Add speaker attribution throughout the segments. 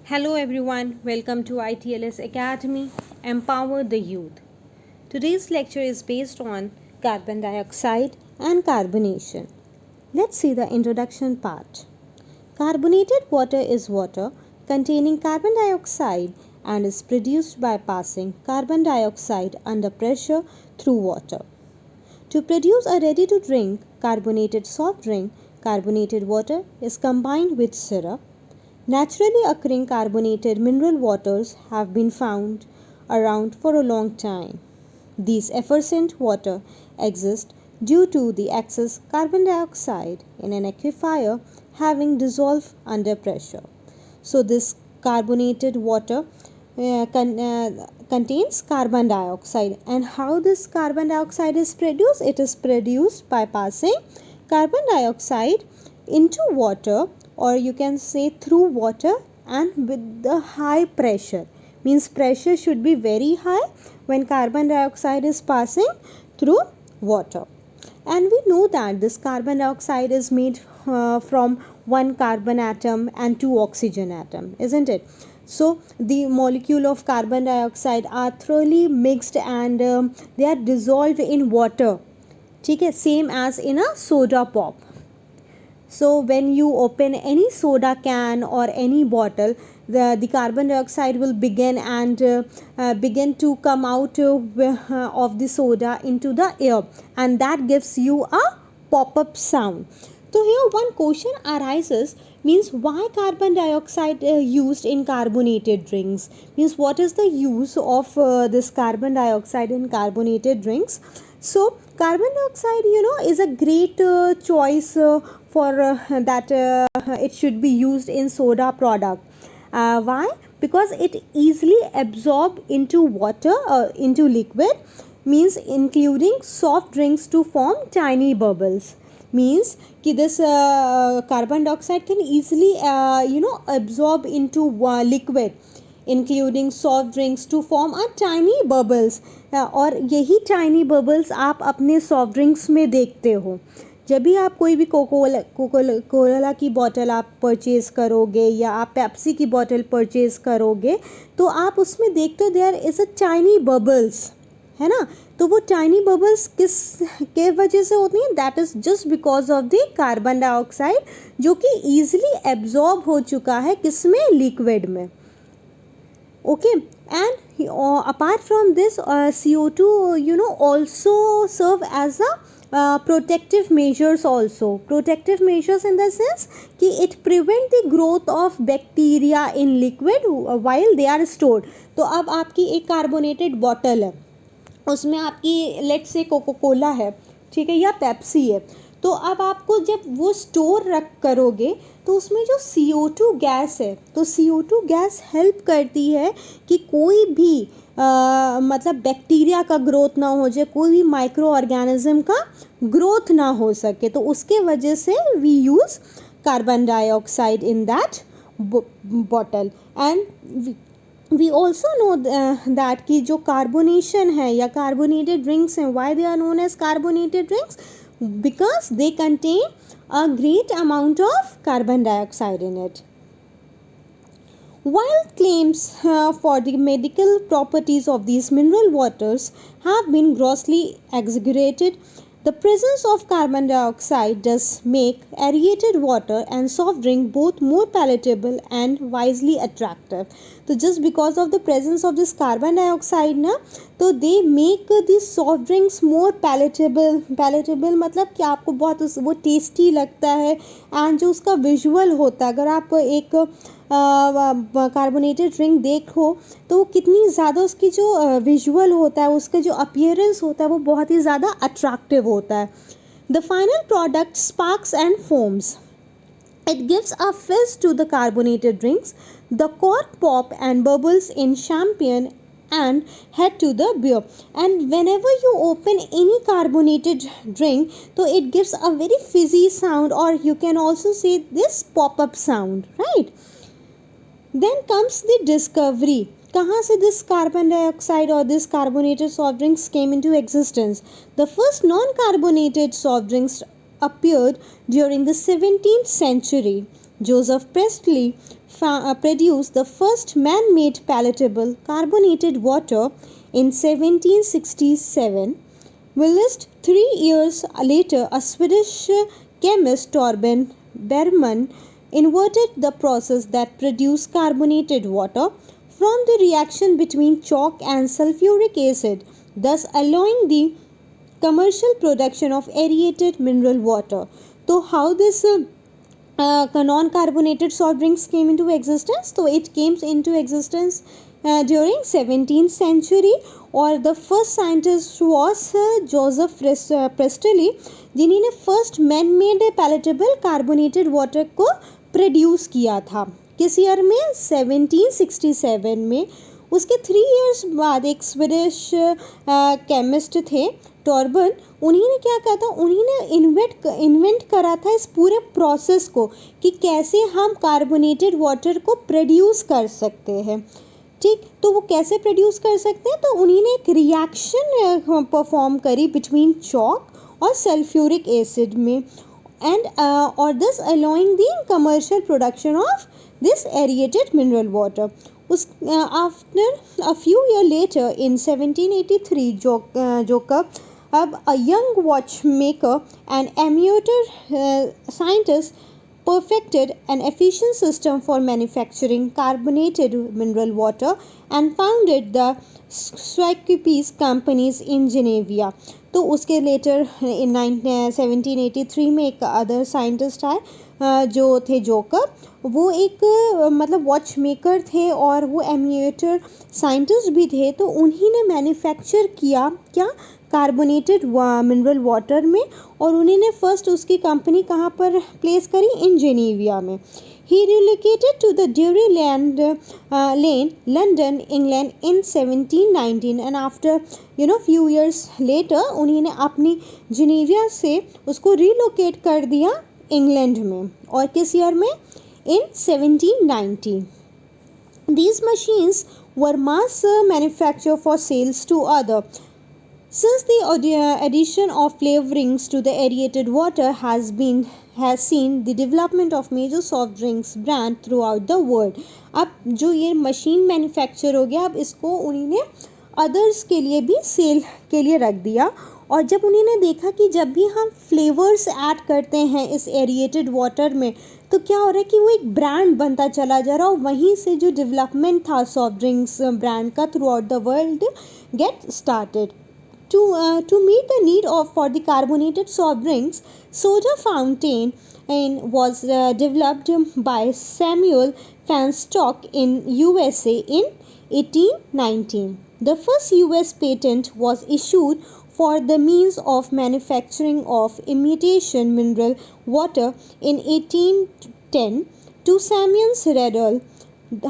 Speaker 1: Hello everyone, welcome to ITLS Academy, Empower the Youth. Today's lecture is based on carbon dioxide and carbonation. Let's see the introduction part. Carbonated water is water containing carbon dioxide and is produced by passing carbon dioxide under pressure through water. To produce a ready-to-drink carbonated soft drink, carbonated water is combined with syrup. Naturally occurring carbonated mineral waters have been found around for a long time. These effervescent water exist due to the excess carbon dioxide in an aquifer having dissolved under pressure. So this carbonated water contains carbon dioxide, and how this carbon dioxide is produced? It is produced by passing carbon dioxide into water, or you can say through water, and with the high pressure. Means pressure should be very high when carbon dioxide is passing through water. And we know that this carbon dioxide is made from one carbon atom and two oxygen atom, isn't it? So the molecule of carbon dioxide are thoroughly mixed and they are dissolved in water. Okay, same as in a soda pop. So when you open any soda can or any bottle, the carbon dioxide will begin to come out of the soda into the air, and that gives you a pop-up sound. So here one question arises, means why carbon dioxide used in carbonated drinks? Means what is the use of this carbon dioxide in carbonated drinks? So carbon dioxide, is a great choice for that it should be used in soda product. Why? Because it easily absorb into water, into liquid, means including soft drinks to form tiny bubbles. Means कि this carbon dioxide can easily absorb into liquid, including soft drinks to form a tiny bubbles. और यही tiny bubbles आप अपने soft drinks में देखते हो. जब भी आप कोई भी कोकोला की बॉटल आप परचेज़ करोगे या आप पेप्सी की बॉटल परचेज़ करोगे, तो आप उसमें देखते हो there is a tiny bubbles, है ना. तो वो टाइनी बबल्स किस के वजह से होती हैं? That is just because of the carbon dioxide, जो कि ईजिली एब्जॉर्ब हो चुका है किसमें? लिक्विड में. Okay, and apart from this, CO2 also serve as a protective measures also. Protective measures in the sense कि it prevent the growth of bacteria in liquid while they are stored. तो अब आपकी एक carbonated bottle है, उसमें आपकी let's say cocoa Cola है, ठीक है, या पेप्सी है. तो अब आपको जब वो स्टोर रख करोगे तो उसमें जो CO2 गैस है, तो CO2 गैस हेल्प करती है कि कोई भी मतलब बैक्टीरिया का ग्रोथ ना हो जाए, कोई भी माइक्रो ऑर्गेनिज्म का ग्रोथ ना हो सके. तो उसके वजह से we use carbon dioxide in that bottle. And we also know that कि जो कार्बोनेशन है या कार्बोनेटेड ड्रिंक्स हैं, why they are known as carbonated drinks? Because they contain a great amount of carbon dioxide in it. While claims for the medical properties of these mineral waters have been grossly exaggerated, the presence of carbon dioxide does make aerated water and soft drink both more palatable and wisely attractive. So just because of the presence of this carbon dioxide ना, तो they make the soft drinks more palatable. Palatable मतलब कि आपको बहुत वो tasty लगता है, and जो उसका विजुअल होता है, अगर आप एक कार्बोनेटेड ड्रिंक देखो तो कितनी ज़्यादा उसकी जो विजुअल होता है, उसका जो अपीयरेंस होता है, वो बहुत ही ज़्यादा अट्रैक्टिव होता है. The final product sparks and foams. It gives a fizz to the carbonated drinks. The cork pop and bubbles in champagne and head to the beer. And whenever you open any carbonated drink, so it gives a very fizzy sound, or you can also say this pop-up sound, right? Then comes the discovery. कहाँ से this carbon dioxide or this carbonated soft drinks came into existence? The first non-carbonated soft drinks appeared during the 17th century. Joseph Priestley produced the first man-made palatable carbonated water in 1767. Whilst 3 years later, a Swedish chemist Torben Bergman inverted the process that produced carbonated water from the reaction between chalk and sulfuric acid, thus allowing the commercial production of aerated mineral water. So how this non-carbonated soft drinks came into existence? So it came into existence during 17th century, और the first scientist was Joseph Priestley, जिन्होंने first man-made palatable carbonated water को produce किया था. किस year में? 1767 में. उसके 3 years बाद एक स्वीडिश केमिस्ट थे टॉर्बन, उन्होंने क्या कहा था, उन्होंने इन्वेंट करा था इस पूरे प्रोसेस को कि कैसे हम कार्बोनेटेड वाटर को प्रोड्यूस कर सकते हैं. ठीक, तो वो कैसे प्रोड्यूस कर सकते हैं? तो उन्होंने एक रिएक्शन परफॉर्म करी बिटवीन चॉक और सल्फ्यूरिक एसिड में, एंड और this allowing the commercial production of this aerated mineral water. After a few years later, in 1783, Jacob, a young watchmaker and amateur scientist, perfected an efficient system for manufacturing carbonated mineral water and founded the Swickpies companies in Geneva. तो उसके letter इन 1783 में एक other scientist आए जो थे जोकब. वो एक मतलब वॉच मेकर थे और वो एमिएटर साइंटिस्ट भी थे. तो उन्हीं ने मैन्युफैक्चर किया क्या, कार्बोनेटेड मिनरल वाटर में, और उन्होंने फर्स्ट उसकी कंपनी कहाँ पर प्लेस करी? इन जेनेविया में. He relocated to the Drury Lane, London, England in 1719, and after few years later उन्होंने अपनी जिनेविया से उसको रिलोकेट कर दिया इंग्लैंड में. और किस ईयर में? In 1790. These machines were mass manufactured for sales to other. Since the addition of flavorings to the aerated water has seen the development of major soft drinks brand throughout the world. अब जो ये machine manufacture हो गया, अब इसको उन्होंने others के लिए भी सेल के लिए रख दिया. और जब उन्होंने देखा कि जब भी हम फ्लेवर्स ऐड करते हैं इस एरिएटेड वाटर में, तो क्या हो रहा है कि वो एक ब्रांड बनता चला जा रहा, और वहीं से जो डेवलपमेंट था सॉफ्ट ड्रिंक्स ब्रांड का through out the world get started. To meet the need for the carbonated soft drinks, soda fountain was developed by Samuel Fanstock in USA in 1819. The first US patent was issued for the means of manufacturing of imitation mineral water in 1810 to Samuel Riddle.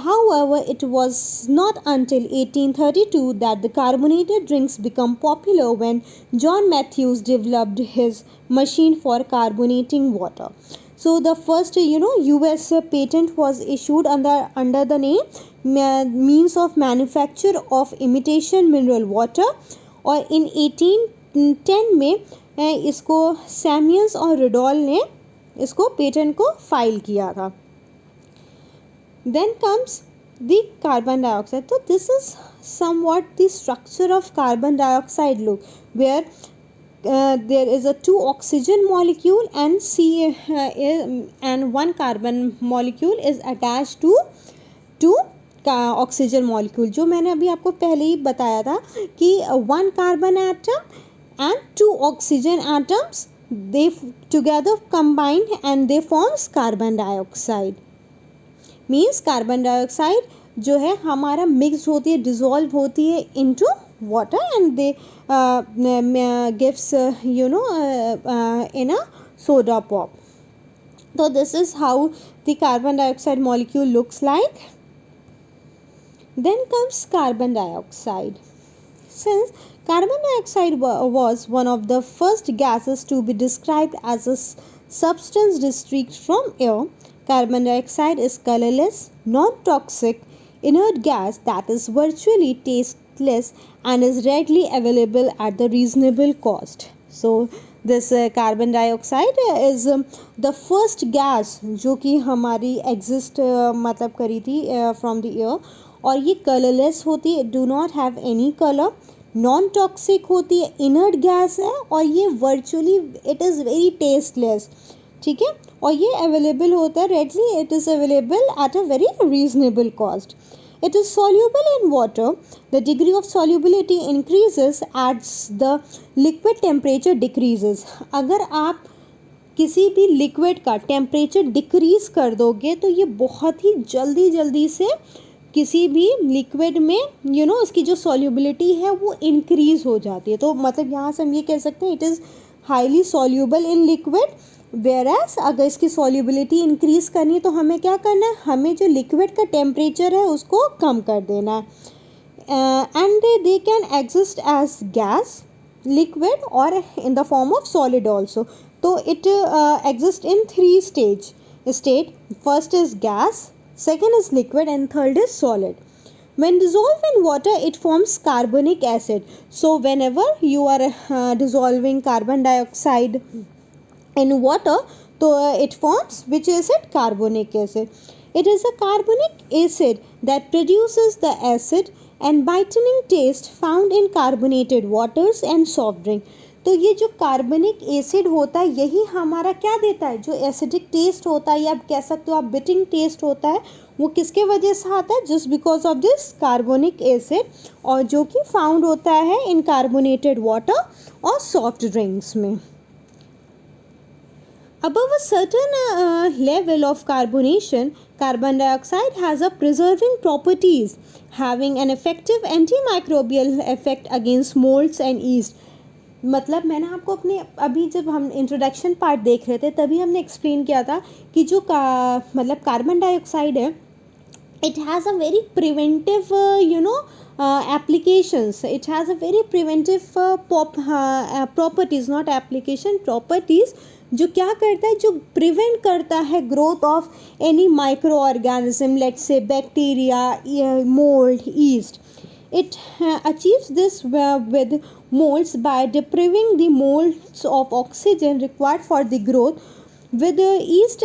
Speaker 1: However, it was not until 1832 that the carbonated drinks became popular, when John Matthews developed his machine for carbonating water. So the first US patent was issued under the name means of manufacture of imitation mineral water, और in 1810 में इसको Samuel's और रिडॉल ने इसको patent को file किया था. Then comes the carbon dioxide. So this is somewhat the structure of carbon dioxide look, where there is a 2 oxygen molecule and 1 carbon molecule is attached to 2 oxygen molecule. जो मैंने अभी आपको पहले ही बताया था कि 1 carbon atom and 2 oxygen atoms, they together combine and they forms carbon dioxide. Means carbon dioxide जो है हमारा मिक्स होती है, डिज़ोल्व होती है into water, and they gives in a soda pop. तो this is how the carbon dioxide molecule looks like. Then comes carbon dioxide. Since carbon dioxide was one of the first gases to be described as a substance distinct from air, carbon dioxide is colorless, non-toxic, inert gas that is virtually tasteless and is readily available at the reasonable cost. So this carbon dioxide is the first gas जो कि हमारी exist मतलब करी थी from the air, और ये colourless होती है, do not have any colour, non toxic होती है, इनर्ट गैस है, और ये virtually it is very tasteless, ठीक है, और ये अवेलेबल होता है readily, it is available at a very reasonable cost. It is soluble in water. The degree of solubility increases as the liquid temperature decreases. अगर आप किसी भी लिक्विड का टेम्परेचर डिक्रीज़ कर दोगे तो ये बहुत ही जल्दी से किसी भी लिक्विड में उसकी जो सॉल्युबिलिटी है वो इंक्रीज़ हो जाती है. तो मतलब यहाँ से हम ये कह सकते हैं it is highly soluble in liquid. Whereas अगर इसकी सॉल्युबिलिटी इंक्रीज़ करनी है तो हमें क्या करना है, हमें जो लिक्विड का टेम्परेचर है उसको कम कर देना है. And they can exist as gas, liquid और in the form of solid also. तो it exist in 3 state. First is gas, second is liquid, and third is solid. When dissolved in water, it forms carbonic acid. So whenever you are dissolving carbon dioxide in water, so it forms which acid? Carbonic acid. It is a carbonic acid that produces the acid and biting taste found in carbonated waters and soft drink. तो ये जो कार्बनिक acid होता है यही हमारा क्या देता है, जो एसिडिक टेस्ट होता है या आप कह सकते हो आप बिटिंग टेस्ट होता है, वो किसके वजह से आता है, जस्ट बिकॉज ऑफ दिस कार्बनिक एसिड, और जो कि फाउंड होता है इन कार्बोनेटेड वाटर और सॉफ्ट ड्रिंक्स में. Above a certain level of carbonation, carbon dioxide has a preserving properties, having an effective antimicrobial effect against molds and yeast. मतलब मैंने आपको अपने अभी जब हम इंट्रोडक्शन पार्ट देख रहे थे तभी हमने एक्सप्लेन किया था कि जो मतलब कार्बन डाइऑक्साइड है, it has a very preventive applications. It has a very preventive properties, not application, properties, जो क्या करता है, जो प्रिवेंट करता है growth of any micro organism, let's say bacteria, mould, east. It achieves this with molds by depriving the molds of oxygen required for the growth. With the yeast,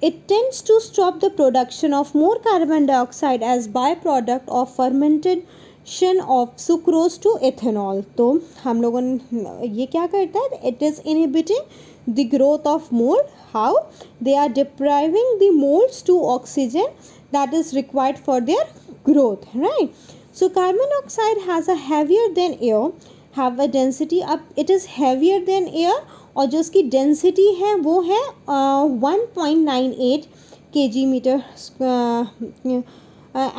Speaker 1: it tends to stop the production of more carbon dioxide as byproduct of fermentation of sucrose to ethanol. तो हम लोगों ने ये क्या करता है, it is inhibiting the growth of mold. How? They are depriving the molds to oxygen that is required for their growth, right? So carbon dioxide has a heavier than air, have a density up, it is heavier than air, और जो उसकी density है वो है 1.98 kg meter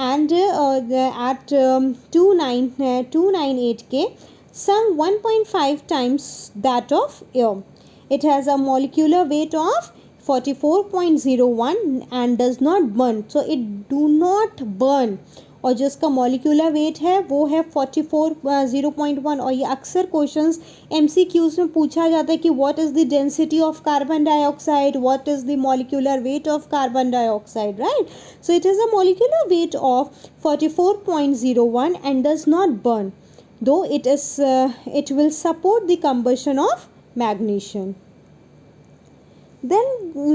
Speaker 1: and at 298 K, some 1.5 times that of air. It has a molecular weight of 44.01 and does not burn. So it do not burn. और जो इसका molecular weight है वो है 0.1. और ये अक्सर क्वेश्चंस MCQs में पूछा जाता है कि what is the density of carbon dioxide, what is the molecular weight of carbon dioxide, right. So it is a molecular weight of 44.01 and does not burn, दो it will support the combustion of magnesium. Then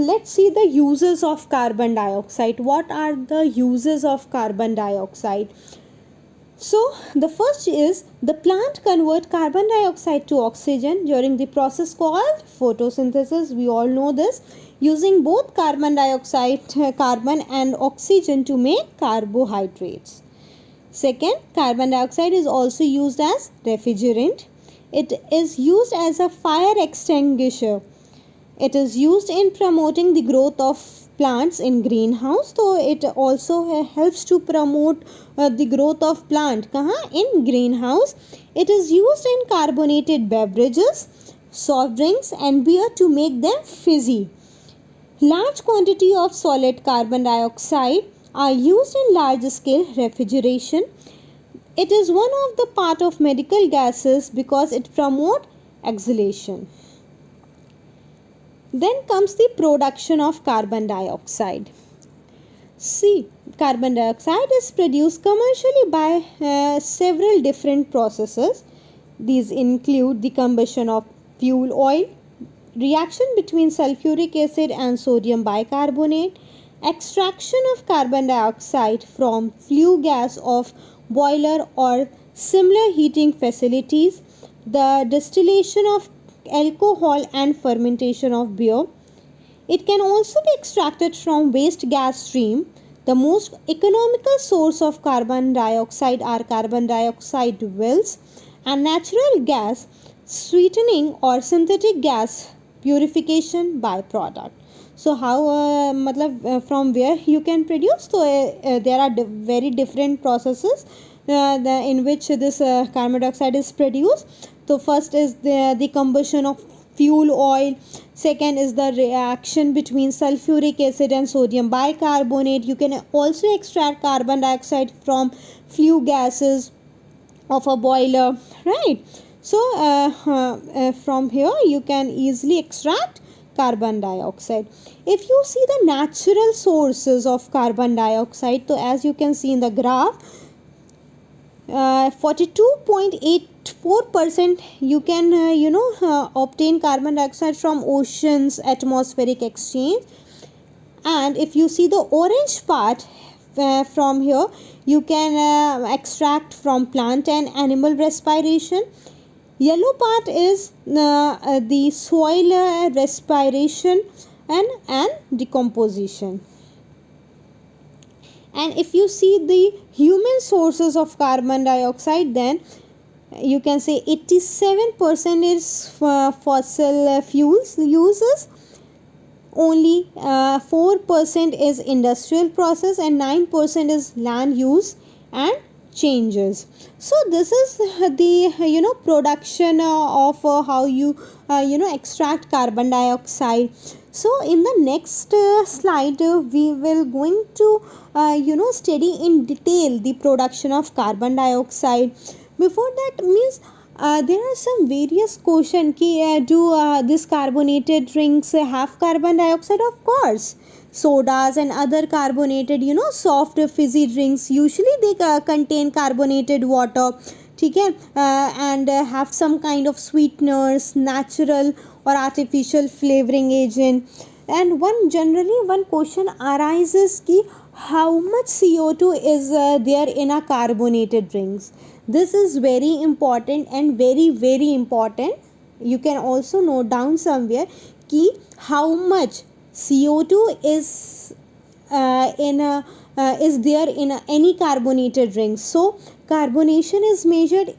Speaker 1: let's see the uses of carbon dioxide. What are the uses of carbon dioxide? So the first is the plant convert carbon dioxide to oxygen during the process called photosynthesis. We all know this, using both carbon dioxide, carbon and oxygen to make carbohydrates. Second, carbon dioxide is also used as refrigerant. It is used as a fire extinguisher. It is used in promoting the growth of plants in greenhouse. So it also helps to promote the growth of plant. कहाँ? In greenhouse. It is used in carbonated beverages, soft drinks and beer to make them fizzy. Large quantity of solid carbon dioxide are used in large scale refrigeration. It is one of the part of medical gases because it promotes exhalation. Then comes the production of carbon dioxide. See, carbon dioxide is produced commercially by several different processes. These include the combustion of fuel oil, reaction between sulfuric acid and sodium bicarbonate, extraction of carbon dioxide from flue gas of boiler or similar heating facilities, the distillation of alcohol and fermentation of beer. It can also be extracted from waste gas stream. The most economical source of carbon dioxide are carbon dioxide wells and natural gas sweetening or synthetic gas purification byproduct. So how from where you can produce? So there are very different processes in which this carbon dioxide is produced. So first is the combustion of fuel oil. Second is the reaction between sulfuric acid and sodium bicarbonate. You can also extract carbon dioxide from flue gases of a boiler, right? So from here you can easily extract carbon dioxide. If you see the natural sources of carbon dioxide, so as you can see in the graph, 42.84% you can obtain carbon dioxide from oceans atmospheric exchange. And if you see the orange part from here, you can extract from plant and animal respiration. Yellow part is the soil respiration and decomposition. And if you see the human sources of carbon dioxide, then you can say 87% is fossil fuels uses, only 4% is industrial process, and 9% is land use and changes. So this is the production of how you extract carbon dioxide. So in the next slide we will going to study in detail the production of carbon dioxide. Before that means there are some various questions ki do this carbonated drinks have carbon dioxide? Of course, sodas and other carbonated soft fizzy drinks usually they contain carbonated water, okay, and have some kind of sweeteners, natural or artificial flavoring agent. And one question arises ki how much CO2 is there in a carbonated drinks. This is very important and very important. You can also note down somewhere ki how much CO2 is is there in any carbonated drink. So carbonation is measured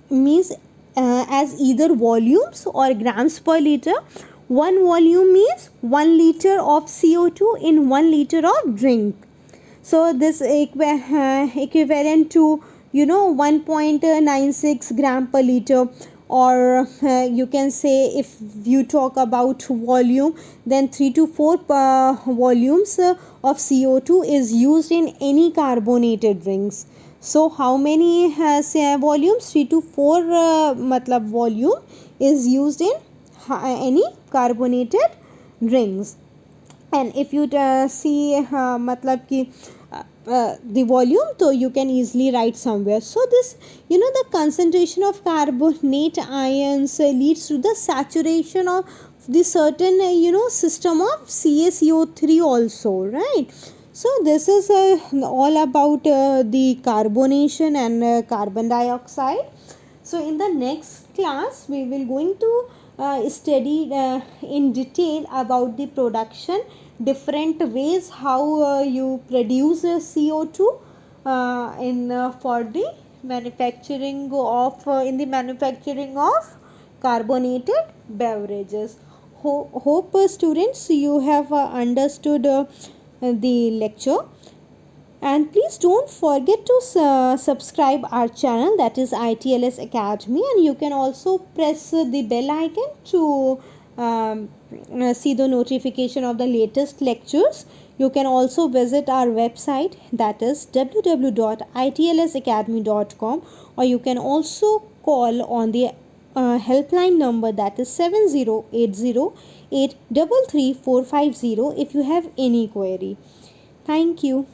Speaker 1: means as either volumes or grams per liter. 1 volume means 1 liter of CO2 in 1 liter of drink. So this equivalent to 1.96 gram per liter. Or you can say if you talk about volume, then 3 to 4 volumes of CO2 is used in any carbonated drinks. So how many volumes? 3 to 4 volume is used in any carbonated drinks. And if you see the volume, so you can easily write somewhere. So this the concentration of carbonate ions leads to the saturation of the certain system of CaCO3 also, right? So this is all about the carbonation and carbon dioxide. So in the next class we will going to study in detail about the production, different ways how you produce CO2 for the manufacturing of carbonated beverages. Hope students you have understood the lecture. And please don't forget to subscribe our channel, that is ITLS Academy, and you can also press the bell icon to see the notification of the latest lectures. You can also visit our website, that is www.itlsacademy.com, or you can also call on the helpline number, that is 7080833450 if you have any query. Thank you.